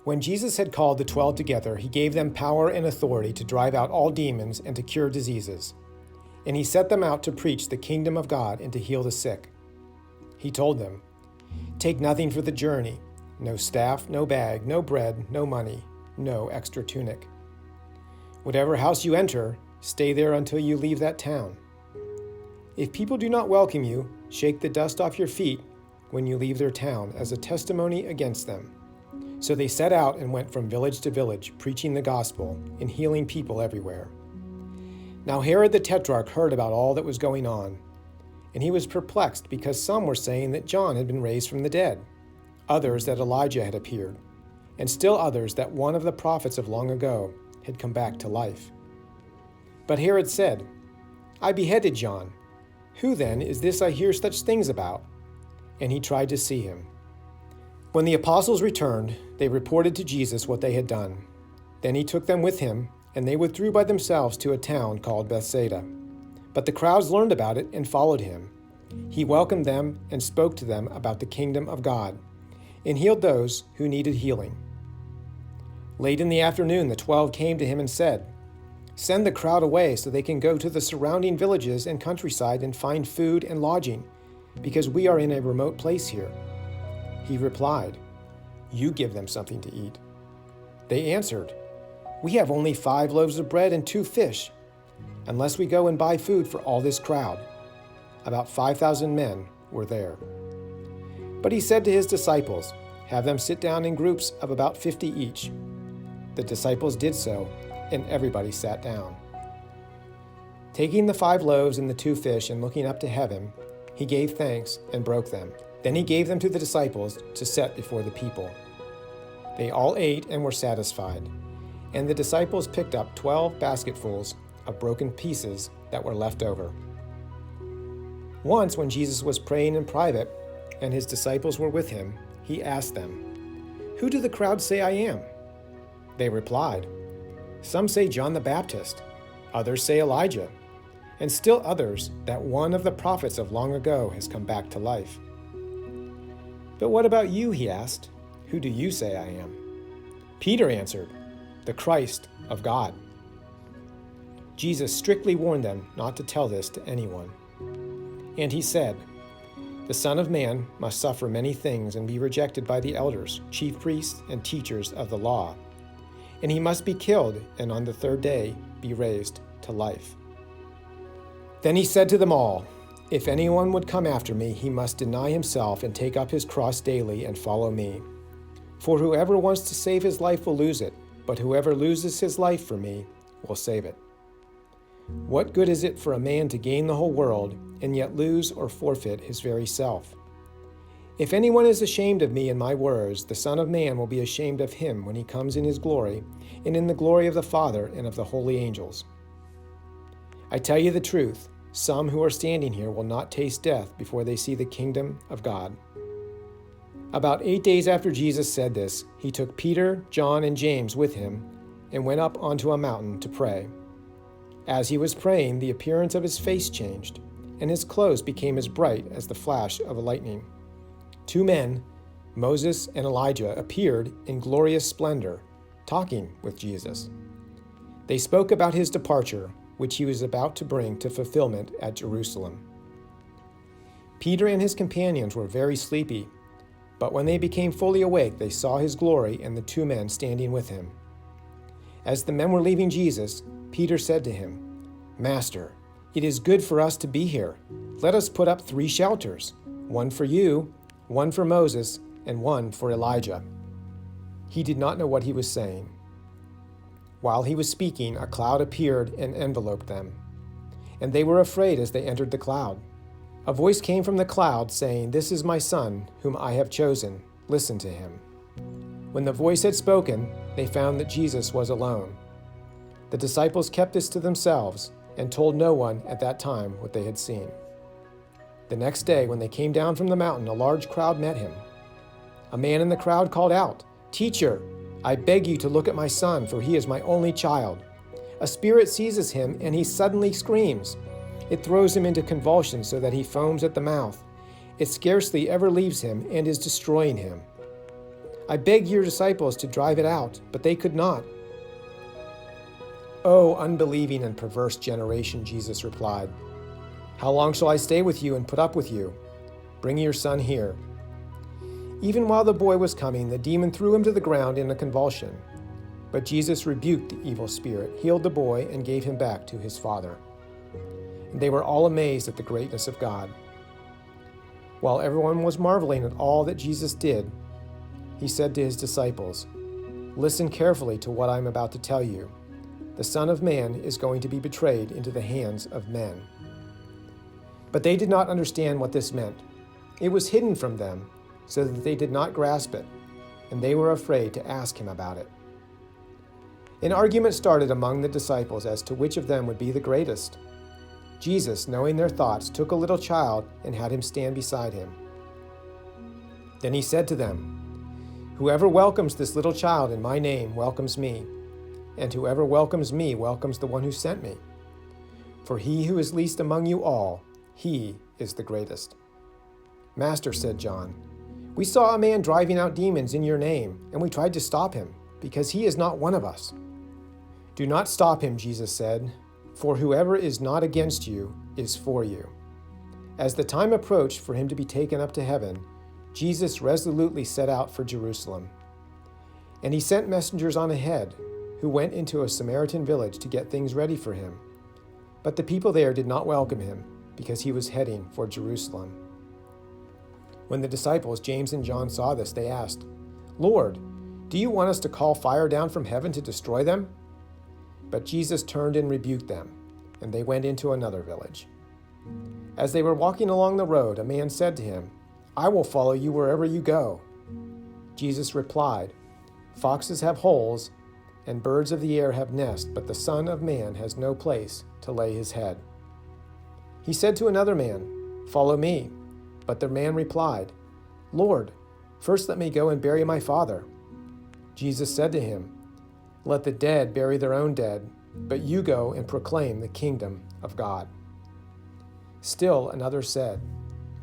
When Jesus had called the 12 together, he gave them power and authority to drive out all demons and to cure diseases. And he set them out to preach the kingdom of God and to heal the sick. He told them, "Take nothing for the journey, no staff, no bag, no bread, no money, no extra tunic. Whatever house you enter, stay there until you leave that town. If people do not welcome you, shake the dust off your feet when you leave their town as a testimony against them." So they set out and went from village to village, preaching the gospel and healing people everywhere. Now Herod the Tetrarch heard about all that was going on, and he was perplexed because some were saying that John had been raised from the dead, others that Elijah had appeared, and still others that one of the prophets of long ago had come back to life. But Herod said, "I beheaded John. Who then is this I hear such things about?" And he tried to see him. When the apostles returned, they reported to Jesus what they had done. Then he took them with him, and they withdrew by themselves to a town called Bethsaida. But the crowds learned about it and followed him. He welcomed them and spoke to them about the kingdom of God, and healed those who needed healing. Late in the afternoon, the 12 came to him and said, "Send the crowd away so they can go to the surrounding villages and countryside and find food and lodging, because we are in a remote place here." He replied, "You give them something to eat." They answered, "We have only 5 loaves of bread and 2 fish, unless we go and buy food for all this crowd." About 5,000 men were there. But he said to his disciples, "Have them sit down in groups of about 50 each." The disciples did so, and everybody sat down. Taking the 5 loaves and the 2 fish and looking up to heaven, he gave thanks and broke them. Then he gave them to the disciples to set before the people. They all ate and were satisfied, and the disciples picked up 12 basketfuls of broken pieces that were left over. Once, when Jesus was praying in private and his disciples were with him, he asked them, "Who do the crowd say I am?" They replied, "Some say John the Baptist, others say Elijah, and still others that one of the prophets of long ago has come back to life." "But what about you?" he asked. "Who do you say I am?" Peter answered, "The Christ of God." Jesus strictly warned them not to tell this to anyone. And he said, "The Son of Man must suffer many things and be rejected by the elders, chief priests, and teachers of the law. And he must be killed, and on the 3rd day be raised to life." Then he said to them all, "If anyone would come after me, he must deny himself and take up his cross daily and follow me. For whoever wants to save his life will lose it, but whoever loses his life for me will save it. What good is it for a man to gain the whole world and yet lose or forfeit his very self? If anyone is ashamed of me and my words, the Son of Man will be ashamed of him when he comes in his glory and in the glory of the Father and of the holy angels. I tell you the truth, some who are standing here will not taste death before they see the kingdom of God." About 8 days after Jesus said this, he took Peter, John, and James with him and went up onto a mountain to pray. As he was praying, the appearance of his face changed, and his clothes became as bright as the flash of lightning. 2 men, Moses and Elijah, appeared in glorious splendor, talking with Jesus. They spoke about his departure, which he was about to bring to fulfillment at Jerusalem. Peter and his companions were very sleepy, but when they became fully awake, they saw his glory and the 2 men standing with him. As the men were leaving Jesus, Peter said to him, "Master, it is good for us to be here. Let us put up 3 shelters, one for you, one for Moses, and one for Elijah." He did not know what he was saying. While he was speaking, a cloud appeared and enveloped them, and they were afraid as they entered the cloud. A voice came from the cloud saying, "This is my Son, whom I have chosen. Listen to him." When the voice had spoken, they found that Jesus was alone. The disciples kept this to themselves and told no one at that time what they had seen. The next day, when they came down from the mountain, a large crowd met him. A man in the crowd called out, "Teacher, I beg you to look at my son, for he is my only child. A spirit seizes him, and he suddenly screams. It throws him into convulsions so that he foams at the mouth. It scarcely ever leaves him and is destroying him. I begged your disciples to drive it out, but they could not." "O unbelieving and perverse generation," Jesus replied, "how long shall I stay with you and put up with you? Bring your son here." Even while the boy was coming, the demon threw him to the ground in a convulsion. But Jesus rebuked the evil spirit, healed the boy, and gave him back to his father. And they were all amazed at the greatness of God. While everyone was marveling at all that Jesus did, he said to his disciples, "Listen carefully to what I am about to tell you. The Son of Man is going to be betrayed into the hands of men." But they did not understand what this meant. It was hidden from them, so that they did not grasp it, and they were afraid to ask him about it. An argument started among the disciples as to which of them would be the greatest. Jesus, knowing their thoughts, took a little child and had him stand beside him. Then he said to them, "Whoever welcomes this little child in my name welcomes me, and whoever welcomes me welcomes the one who sent me. For he who is least among you all, he is the greatest." "Master," said John, "we saw a man driving out demons in your name, and we tried to stop him, because he is not one of us." "Do not stop him," Jesus said, "for whoever is not against you is for you." As the time approached for him to be taken up to heaven, Jesus resolutely set out for Jerusalem. And he sent messengers on ahead, who went into a Samaritan village to get things ready for him. But the people there did not welcome him, because he was heading for Jerusalem. When the disciples, James and John, saw this, they asked, "Lord, do you want us to call fire down from heaven to destroy them?" But Jesus turned and rebuked them, and they went into another village. As they were walking along the road, a man said to him, "I will follow you wherever you go." Jesus replied, "Foxes have holes, and birds of the air have nests, but the Son of Man has no place to lay his head." He said to another man, "Follow me." But the man replied, "Lord, first let me go and bury my father." Jesus said to him, "Let the dead bury their own dead, but you go and proclaim the kingdom of God." Still another said,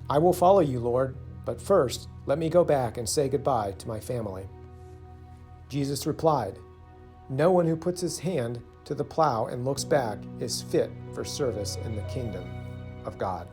"I will follow you, Lord, but first let me go back and say goodbye to my family." Jesus replied, "No one who puts his hand to the plow and looks back is fit for service in the kingdom of God."